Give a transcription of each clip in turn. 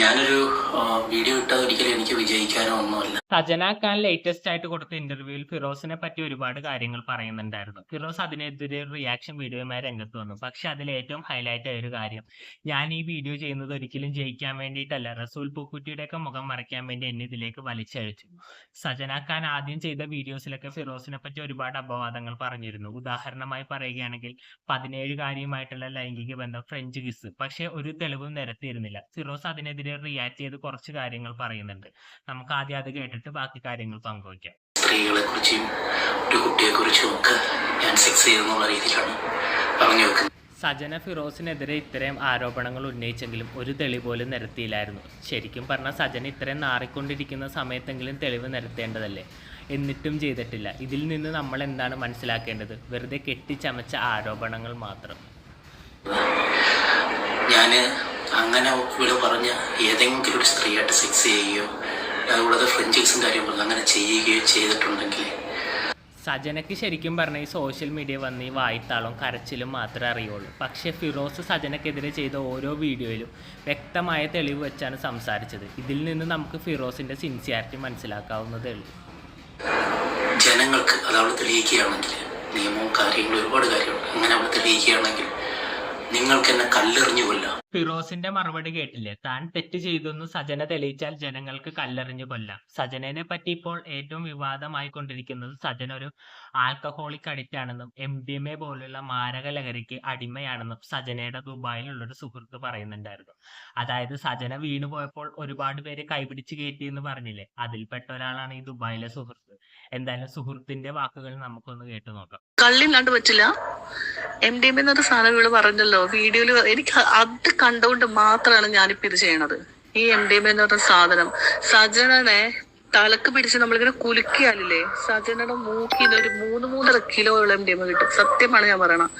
ഞാനൊരു വീഡിയോ ഇട്ടത് ഒരിക്കലും എനിക്ക് വിജയിക്കാനോ ഒന്നുമല്ല. സജന ഖാൻ ലേറ്റസ്റ്റ് ആയിട്ട് കൊടുത്ത ഇന്റർവ്യൂവിൽ ഫിറോസിനെ പറ്റി ഒരുപാട് കാര്യങ്ങൾ പറയുന്നുണ്ടായിരുന്നു. ഫിറോസ് അതിനെതിരെ ഒരു റിയാക്ഷൻ വീഡിയോയുമായി രംഗത്ത് വന്നു. പക്ഷെ അതിൽ ഏറ്റവും ഹൈലൈറ്റ് ആയ ഒരു കാര്യം, ഞാൻ ഈ വീഡിയോ ചെയ്യുന്നത് ഒരിക്കലും ജയിക്കാൻ വേണ്ടിയിട്ടല്ല, റസൂൽ പൂക്കുറ്റിയുടെയൊക്കെ മുഖം മറയ്ക്കാൻ വേണ്ടി എന്നെ ഇതിലേക്ക് വലിച്ചഴിച്ചു. സജന ഖാൻ ആദ്യം ചെയ്ത വീഡിയോസിലൊക്കെ ഫിറോസിനെ പറ്റി ഒരുപാട് അപവാദങ്ങൾ പറഞ്ഞിരുന്നു. ഉദാഹരണമായി പറയുകയാണെങ്കിൽ 17-കാരിയുമായിട്ടുള്ള ലൈംഗിക ബന്ധം, ഫ്രഞ്ച് കിസ്. പക്ഷെ ഒരു തെളിവും നിരത്തിയിരുന്നില്ല. ഫിറോസ് അതിനെതിരെ റിയാക്ട് ചെയ്ത് കുറച്ച് കാര്യങ്ങൾ പറയുന്നുണ്ട്. നമുക്ക് ആദ്യം അത് കേട്ടിട്ട് ബാക്കി കാര്യങ്ങൾ പങ്കുവയ്ക്കാം. സ്ത്രീകളെ കുറിച്ചും ഒരു കുട്ടിയെ കുറിച്ചും ഒക്കെ ഞാൻ സെക്സ് ചെയ്തെന്നുള്ള രീതിയിലാണ് പറഞ്ഞു വെക്കുന്നത്. സജന ഫിറോസിനെതിരെ ഇത്തരം ആരോപണങ്ങൾ ഉന്നയിച്ചെങ്കിലും ഒരു തെളിവ് പോലും നിരത്തിയില്ലായിരുന്നു. ശരിക്കും പറഞ്ഞാൽ സജന ഇത്രയും നാറിക്കൊണ്ടിരിക്കുന്ന സമയത്തെങ്കിലും തെളിവ് നിരത്തേണ്ടതല്ലേ? എന്നിട്ടും ചെയ്തിട്ടില്ല. ഇതിൽ നിന്ന് നമ്മൾ എന്താണ് മനസ്സിലാക്കേണ്ടത്? വെറുതെ കെട്ടിച്ചമച്ച ആരോപണങ്ങൾ മാത്രം. ഞാൻ അങ്ങനെ ഇവിടെ പറഞ്ഞ ഏതെങ്കിലും ഒരു സ്ത്രീയായിട്ട് സെക്സ് ചെയ്യുകയോ അതുകൂടാതെ ഫ്രഞ്ച് കിസും കാര്യം പറഞ്ഞു അങ്ങനെ ചെയ്യുകയോ ചെയ്തിട്ടുണ്ടെങ്കിൽ, സജനയ്ക്ക് ശരിക്കും പറഞ്ഞാൽ ഈ സോഷ്യൽ മീഡിയ വന്ന് ഈ വായ്ത്താളും കരച്ചിലും മാത്രമേ അറിയുള്ളൂ. പക്ഷേ ഫിറോസ് സജനയ്ക്കെതിരെ ചെയ്ത ഓരോ വീഡിയോയിലും വ്യക്തമായ തെളിവ് വെച്ചാണ് സംസാരിച്ചത്. ഇതിൽ നിന്ന് നമുക്ക് ഫിറോസിൻ്റെ സിൻസിയാരിറ്റി മനസ്സിലാക്കാവുന്നതേ ഉള്ളൂ. ജനങ്ങൾക്ക് അത് അവിടെ തെളിയിക്കുകയാണെങ്കിൽ, നിയമവും കാര്യങ്ങളും ഒരുപാട് കാര്യമുണ്ട്, അങ്ങനെ അവിടെ തെളിയിക്കുകയാണെങ്കിൽ നിങ്ങൾക്ക് എന്നെ കല്ലെറിഞ്ഞു കൊല്ലാം. ഫിറോസിന്റെ മറുപടി കേട്ടില്ലേ? താൻ തെറ്റ് ചെയ്തെന്ന് സജന തെളിയിച്ചാൽ ജനങ്ങൾക്ക് കല്ലെറിഞ്ഞു കൊല്ലാം. സജനയെ പറ്റി ഇപ്പോൾ ഏറ്റവും വിവാദമായി കൊണ്ടിരിക്കുന്നത് സജന ഒരു ആൽക്കഹോളിക് അഡിക്റ്റ് ആണെന്നും MDMA പോലുള്ള മാരക ലഹരിക്ക് അടിമയാണെന്നും സജനയുടെ ദുബായിലുള്ളൊരു സുഹൃത്ത് പറയുന്നുണ്ടായിരുന്നു. അതായത് സജന വീണു പോയപ്പോൾ ഒരുപാട് പേര് കൈപിടിച്ച് കയറ്റി എന്ന് പറഞ്ഞില്ലേ, അതിൽപ്പെട്ട ഒരാളാണ് ഈ ദുബായിലെ സുഹൃത്ത്. എന്തായാലും സുഹൃത്തിന്റെ വാക്കുകൾ നമുക്കൊന്ന് കേട്ടു നോക്കാം. കള്ളില്ലാണ്ട് പറ്റില്ല. MDMA എന്നൊരു സാധനം ഇവള് പറഞ്ഞല്ലോ വീഡിയോയില്. എനിക്ക് അത് കണ്ടുകൊണ്ട് മാത്രമാണ് ഞാനിപ്പോ ഇത് ചെയ്യണത്. ഈ MDMA എന്ന് പറഞ്ഞ സാധനം സജനനെ തലക്ക് പിടിച്ച് നമ്മളിങ്ങനെ കുലുക്കിയാലില്ലേ, സജനയുടെ മൂക്കിന്ന് ഒരു 3-3.5 കിലോ MDMA കിട്ടും. സത്യമാണ് ഞാൻ പറയണത്.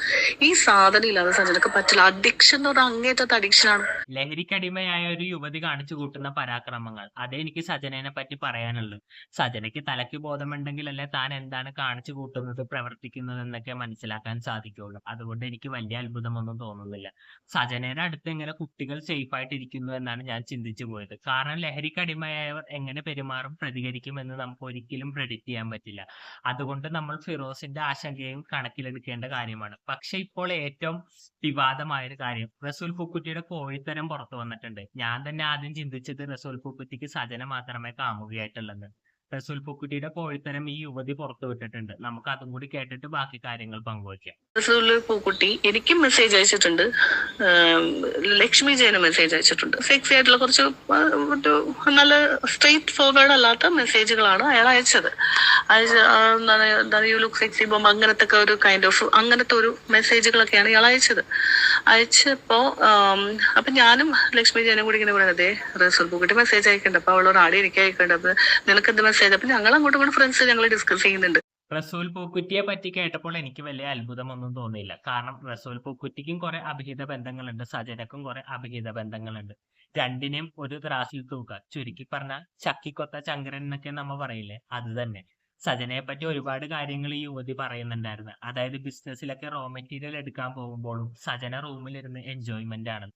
ഈ സാധനം ഇല്ലാതെ സജനക്ക് പറ്റില്ല. അഡിക്ഷൻ എന്ന് പറഞ്ഞാൽ അങ്ങേറ്റത്തെ അഡിക്ഷനാണ്. ലഹരിക്കടിമയായ ഒരു യുവതി കാണിച്ചു കൂട്ടുന്ന പരാക്രമങ്ങൾ, അതേ എനിക്ക് സജനയെ പറ്റി പറയാനുള്ളൂ. സജനയ്ക്ക് തലയ്ക്ക് ബോധമുണ്ടെങ്കിലല്ലേ താൻ എന്താണ് കാണിച്ചു കൂട്ടുന്നത്, പ്രവർത്തിക്കുന്നത് എന്നൊക്കെ മനസ്സിലാക്കാൻ സാധിക്കുള്ളൂ. അതുകൊണ്ട് എനിക്ക് വലിയ അത്ഭുതമൊന്നും തോന്നുന്നില്ല. സജനയുടെ അടുത്ത് എങ്ങനെ കുട്ടികൾ സേഫ് ആയിട്ടിരിക്കുന്നു എന്നാണ് ഞാൻ ചിന്തിച്ചു പോയത്. കാരണം ലഹരിക്കടിമയായവർ എങ്ങനെ പെരുമാറും, പ്രതികരിക്കുമെന്ന് നമുക്ക് ഒരിക്കലും പ്രെഡിക്റ്റ് ചെയ്യാൻ പറ്റില്ല. അതുകൊണ്ട് നമ്മൾ ഫിറോസിന്റെ ആശങ്കയും കണക്കിലെടുക്കേണ്ട കാര്യമാണ്. പക്ഷെ ഇപ്പോൾ ഏറ്റവും വിവാദമായൊരു കാര്യം, റസൂൽ പൂക്കുറ്റിയുടെ കോഴിത്തരം പുറത്തു വന്നിട്ടുണ്ട്. ഞാൻ തന്നെ ആദ്യം ചിന്തിച്ചത് റസൂൽ പൂക്കുറ്റിക്ക് സജന മാത്രമേ കാമുകയായിട്ടുള്ളത്. റസൂൽ പൂക്കുറ്റിയുടെ കോഴിത്തരം ഈ യുവതി പുറത്തുവിട്ടിട്ടുണ്ട്. നമുക്ക് അതും കൂടി കേട്ടിട്ട് ബാക്കി കാര്യങ്ങൾ പങ്കുവയ്ക്കാം. റസൂൽ പൂക്കുട്ടി എനിക്കും മെസ്സേജ് അയച്ചിട്ടുണ്ട്, ലക്ഷ്മി ജയന് മെസ്സേജ് അയച്ചിട്ടുണ്ട്. സെക്സി ആയിട്ടുള്ള കുറച്ച് നല്ല സ്ട്രെയിറ്റ് ഫോർവേഡ് അല്ലാത്ത മെസ്സേജുകളാണ് അയാൾ അയച്ചത്. എന്താണ് യു ലുക്ക് സെക്സി ബോംബ്, അങ്ങനത്തെ ഒരു കൈൻഡ് ഓഫ് അങ്ങനത്തെ ഒരു മെസ്സേജുകളൊക്കെയാണ് ഇയാൾ അയച്ചത്. അയച്ചപ്പോ അപ്പൊ ഞാനും ലക്ഷ്മി ജയനും കൂടി ഇങ്ങനെ പറയുന്നത്, റസൂൽ പൂക്കുട്ടി മെസ്സേജ് അയക്കണ്ട, അപ്പൊ അവളോട് ആടി എനിക്ക് അയക്കേണ്ടത്, നിനക്ക് എന്ത് മെസ്സേജ്? അപ്പൊ ഞങ്ങൾ അങ്ങോട്ടും ഇങ്ങോട്ടും ഫ്രണ്ട്സ് ഞങ്ങൾ ഡിസ്കസ് ചെയ്യുന്നുണ്ട്. റസൂൽ പൂക്കുറ്റിയെ പറ്റി കേട്ടപ്പോൾ എനിക്ക് വലിയ അത്ഭുതമൊന്നും തോന്നിയില്ല. കാരണം റസൂൽ പൂക്കുറ്റിക്കും കുറെ അഭിഹിത ബന്ധങ്ങളുണ്ട്, സജനക്കും കുറെ അഭിഹിത ബന്ധങ്ങളുണ്ട്. രണ്ടിനെയും ഒരു ത്രാസിൽ തൂക്കുക. ചുരുക്കി പറഞ്ഞാൽ ചക്കിക്കൊത്ത ചങ്കരൻ എന്നൊക്കെ നമ്മ പറയില്ലേ, അത് തന്നെ. സജനയെ പറ്റി ഒരുപാട് കാര്യങ്ങൾ ഈ യുവതി പറയുന്നുണ്ടായിരുന്നു. അതായത് ബിസിനസ്സിലൊക്കെ റോ മെറ്റീരിയൽ എടുക്കാൻ പോകുമ്പോഴും സജന റൂമിലിരുന്ന് എൻജോയ്മെന്റ് ആണ്.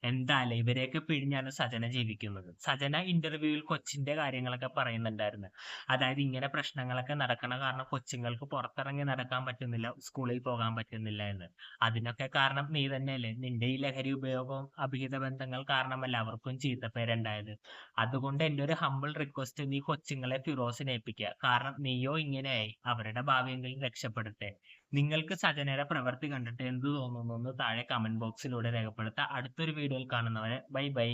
എന്തായാലും ഇവരെയൊക്കെ പിഴിഞ്ഞാണ് സജന ജീവിക്കുന്നത്. സജന ഇന്റർവ്യൂവിൽ കൊച്ചിന്റെ കാര്യങ്ങളൊക്കെ പറയുന്നുണ്ടായിരുന്നു. അതായത് ഇങ്ങനെ പ്രശ്നങ്ങളൊക്കെ നടക്കണ കാരണം കൊച്ചുങ്ങൾക്ക് പുറത്തിറങ്ങി നടക്കാൻ പറ്റുന്നില്ല, സ്കൂളിൽ പോകാൻ പറ്റുന്നില്ല എന്ന്. അതിനൊക്കെ കാരണം നീ തന്നെയല്ലേ? നിന്റെ ഈ ലഹരി ഉപയോഗവും അഭിഹിത ബന്ധങ്ങൾ കാരണമല്ല അവർക്കും ചീത്തപ്പേരുണ്ടായത്. അതുകൊണ്ട് എന്റെ ഒരു ഹമ്പിൾ റിക്വസ്റ്റ്, നീ കൊച്ചുങ്ങളെ ഫിറോസിനെ ഏൽപ്പിക്കുക. കാരണം നീയോ ഇങ്ങനെയായി, അവരുടെ ഭാവിയെങ്കിലും രക്ഷപ്പെടുത്തേ. നിങ്ങൾക്ക് സജനയുടെ പ്രവൃത്തി കണ്ടിട്ട് എന്ത് തോന്നുന്നു എന്ന് താഴെ കമന്റ് ബോക്സിലൂടെ രേഖപ്പെടുത്തുക. അടുത്തൊരു വീഡിയോയിൽ കാണുന്നവരെ ബൈ ബൈ.